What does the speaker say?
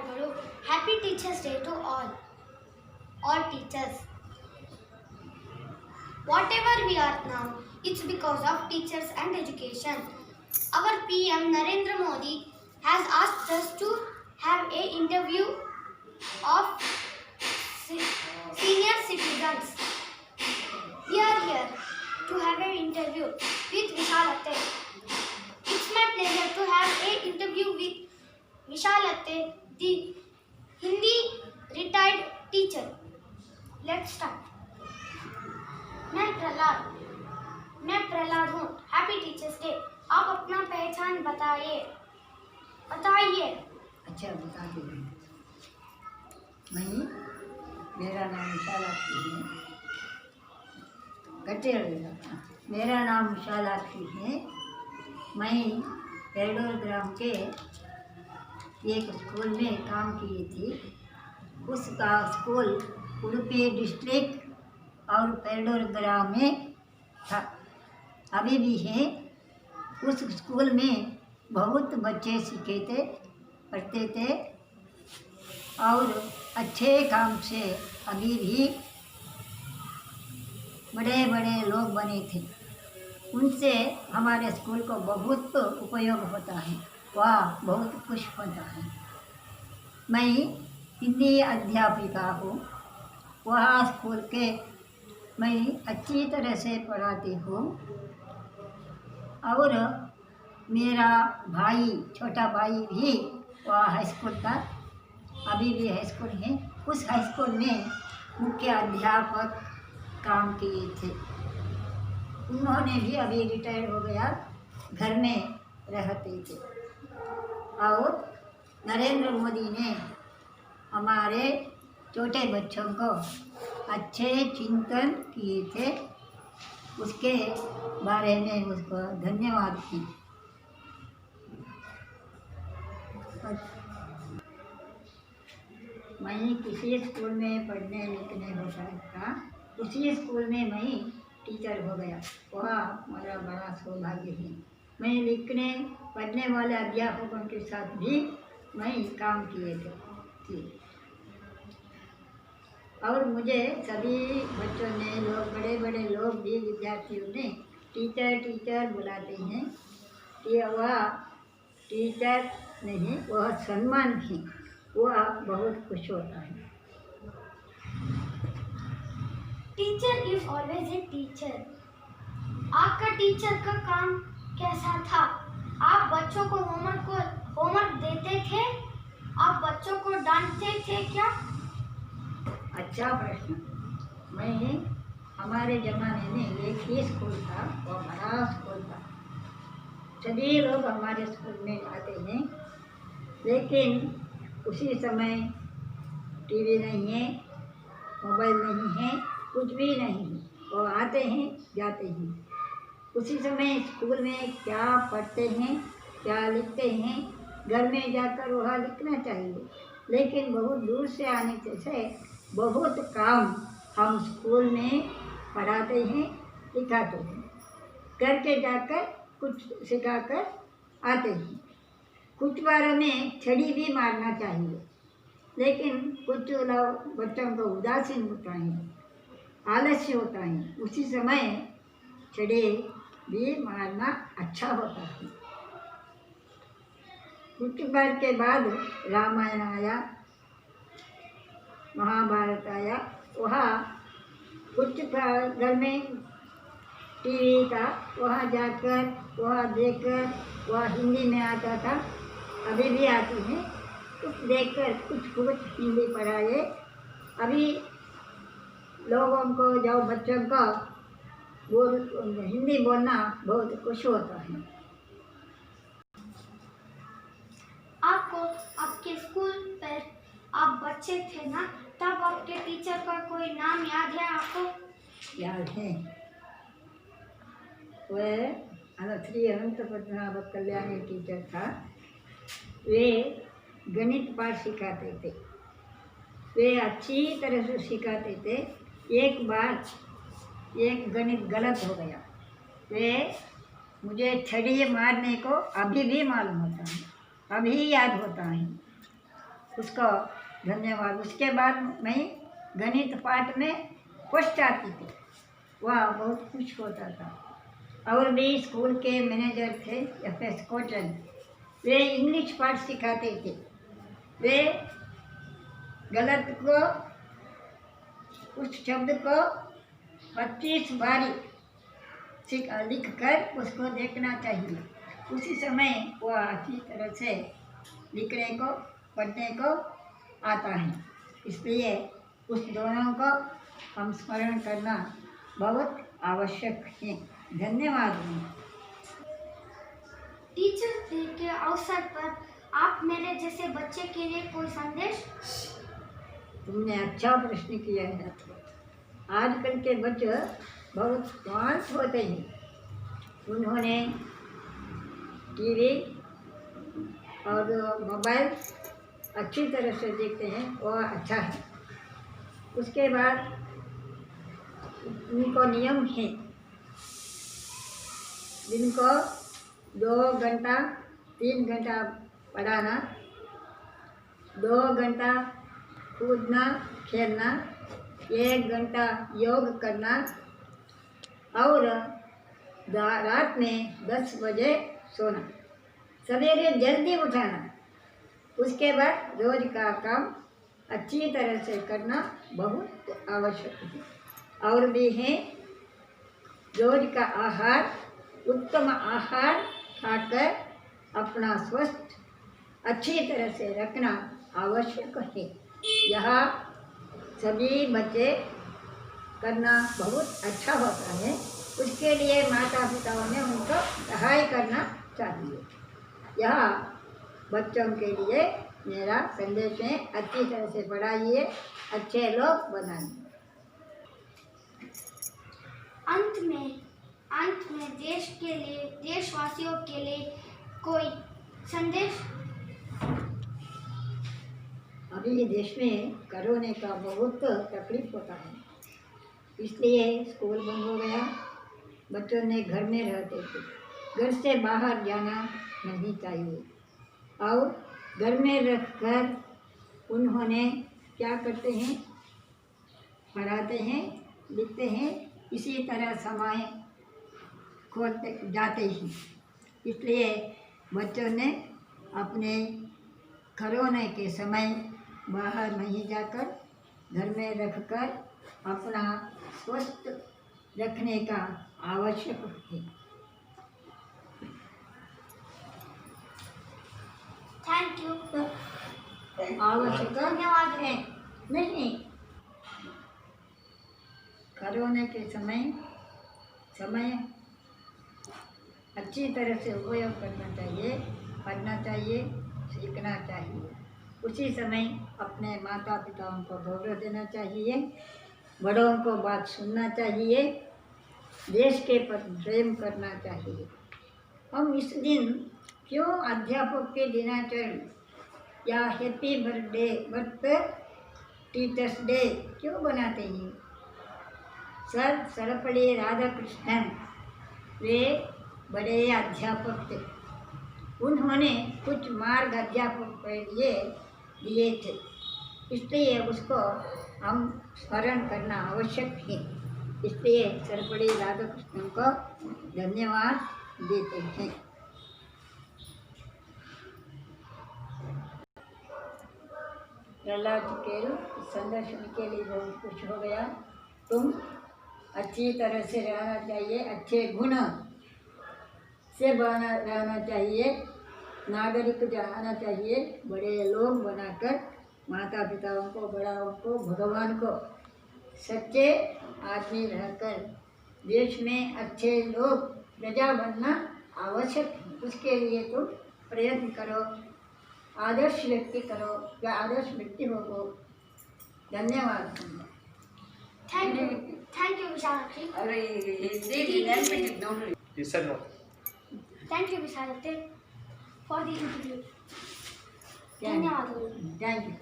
నమస్కారములు. Happy Teachers Day to all teachers. Whatever we are now, it's because of teachers and education. Our PM Narendra Modi has asked us to have a interview of senior citizens. We are here to have an interview with Vishalatte. It's my pleasure to have an interview with Vishalatte, the Hindi retired teacher. Let's start. मैं प्रहलाद हूँ. Happy teachers day. आप अपना पहचान बताइए. अच्छा बता दूँगी. मेरा नाम विशालाक्षी है. मेरा नाम विशालाक्षी है. मैं पेरडोर ग्राम के एक स्कूल में काम की थी. उसका स्कूल उडुपी डिस्ट्रिक्ट और पेरडोर ग्राम में था. अभी भी है. उस स्कूल में बहुत बच्चे सीखे थे, पढ़ते थे और अच्छे काम से अभी भी बड़े बड़े लोग बने थे. उनसे हमारे स्कूल को बहुत उपयोग होता है. वह बहुत खुश होता है. मैं हिंदी अध्यापिका हूँ. वह स्कूल के मैं अच्छी तरह से पढ़ाती हूँ. और मेरा भाई, छोटा भाई भी वह हाई स्कूल का अभी भी हाई स्कूल है. उस हाई स्कूल में मुख्य अध्यापक काम किए थे. उन्होंने भी अभी रिटायर हो गया, घर में रहते थे. और नरेंद्र मोदी ने हमारे छोटे बच्चों को अच्छे चिंतन किए थे. उसके बारे में उसको धन्यवाद की. मैं किसी स्कूल में पढ़ने लिखने होता था. उसी स्कूल में मैं टीचर हो गया. वह मेरा बड़ा सौभाग्य है. मैं लिखने पढ़ने वाले अध्यापकों के साथ भी मैं काम किए थे. और मुझे सभी बच्चों ने, लोग, बड़े बड़े लोग भी, विद्यार्थियों ने टीचर बुलाते हैं. कि वह टीचर नहीं, वह सम्मान है. वह बहुत खुश होता है. Teacher is always a teacher. आपका टीचर का काम कैसा था? आप बच्चों को होमवर्क देते थे? आप बच्चों को डांटते थे क्या? अच्छा प्रश्न. हमारे ज़माने में एक ही स्कूल था. वह बड़ा स्कूल था. सभी लोग हमारे स्कूल में आते हैं. लेकिन उसी समय टीवी नहीं है, मोबाइल नहीं है, कुछ भी नहीं है. वो आते हैं, जाते हैं. उसी समय स्कूल में क्या पढ़ते हैं, क्या लिखते हैं, घर में जाकर वह लिखना चाहिए. लेकिन बहुत दूर से आने से बहुत काम हम स्कूल में पढ़ाते हैं, लिखाते हैं. करके जाकर कुछ सिखाकर आते हैं. कुछ बारों में छड़ी भी मारना चाहिए. लेकिन कुछ लोग बच्चों को उदासीन होता है, आलस्य होता है. उसी समय छड़ी भी मारना अच्छा होता है. कुछ बार के बाद रामायण आया, महाभारत आया. वहाँ कुछ घर में टीवी था, वहाँ जाकर वहाँ देखकर, वह हिंदी में आता था, अभी भी आती है. कुछ देखकर कुछ हिंदी पढ़ाए. अभी लोगों को, जो बच्चों को हिंदी बोलना बहुत खुश होता है. आपको आपके स्कूल पर आप बच्चे थे ना, तब आपके टीचर का कोई नाम याद है आपको? याद है. वह श्री अनंत पद्मनाभ कल्याणी टीचर था. वे गणित पाठ सिखाते थे. वे अच्छी तरह से सिखाते थे. एक बार एक गणित गलत हो गया. वे मुझे छड़ी मारने को अभी भी मालूम होता है, अभी याद होता है. उसको धन्यवाद। उसके बाद मैं गणित पाठ में फर्स्ट आती थी, वह बहुत खुश होता था। और भी स्कूल के मैनेजर थे एफ.एस. कॉटन, वे इंग्लिश पाठ सिखाते थे। वे गलत को, उस शब्द को 25 बारी लिख कर उसको देखना चाहिए। उसी समय वह अच्छी तरह से लिखने को, पढ़ने को आता है। इसलिए उस दोनों को हम स्मरण करना बहुत आवश्यक है। धन्यवाद। टीचर्स डे के अवसर पर आप मेरे जैसे बच्चे के लिए कोई संदेश? तुमने अच्छा प्रश्न किया है। आजकल के बच्चे बहुत स्मार्ट होते हैं। उन्होंने टीवी और मोबाइल अच्छी तरह से देखते हैं, वह अच्छा है। उसके बाद उनको नियम है, दिन को 2 घंटा 3 घंटा पढ़ाना, 2 घंटा कूदना खेलना, 1 घंटा योग करना और रात में 10 बजे सोना, सवेरे जल्दी उठाना। उसके बाद रोज का काम अच्छी तरह से करना बहुत आवश्यक है। और भी है, रोज का आहार, उत्तम आहार खाकर अपना स्वस्थ अच्छी तरह से रखना आवश्यक है। यह सभी बच्चे करना बहुत अच्छा होता है। उसके लिए माता पिताओं ने उनको सहाय करना चाहिए। यह बच्चों के लिए मेरा संदेश है। अच्छी तरह से पढ़ाइए, अच्छे लोग बनाइए। अंत में देश के लिए, देशवासियों के लिए कोई संदेश? अभी देश में कोरोना का बहुत तकलीफ होता है, इसलिए स्कूल बंद हो गया। बच्चों ने घर में रहते थे, घर से बाहर जाना नहीं चाहिए। और घर में रखकर उन्होंने क्या करते हैं, पढ़ाते हैं, लिखते हैं, इसी तरह समय खोते जाते हैं। इसलिए बच्चों ने अपने कोरोना के समय बाहर नहीं जाकर घर में रखकर अपना स्वस्थ रखने का आवश्यक है। Thank you. आवश्यक धन्यवाद है। नहीं, कोरोना के समय अच्छी तरह से उपयोग करना चाहिए, पढ़ना चाहिए, सीखना चाहिए। उसी समय अपने माता पिताओं को गौरव देना चाहिए, बड़ों को बात सुनना चाहिए, देश के प्रति प्रेम करना चाहिए। हम इस दिन क्यों अध्यापक के दिनाचरण या हैप्पी बर्थ टीचर्स डे क्यों बनाते हैं? सर सर्वपल्ली राधाकृष्णन वे बड़े अध्यापक थे। उन्होंने कुछ मार्ग अध्यापक के लिए दिए थे, इसलिए उसको हम स्मरण करना आवश्यक है। इसलिए सर्वपल्ली राधाकृष्णन को धन्यवाद देते हैं। प्रहलाद केल संदेश के लिए बहुत खुश हो गया। तुम अच्छी तरह से रहना चाहिए, अच्छे गुण से रहना चाहिए, नागरिक रहना चाहिए, बड़े लोग बनाकर माता पिताओं को, बड़ाओं को, भगवान को सच्चे आदमी रहकर देश में अच्छे लोग प्रजा बनना आवश्यक है। उसके लिए तुम प्रयत्न करो, आदर्श व्यक्ति करो या आदर्श व्यक्ति हो। धन्यवाद। थैंक यू विशालते। He said no. Thank you विशालते फॉर द इंटरव्यू। धन्यवाद। Thank you.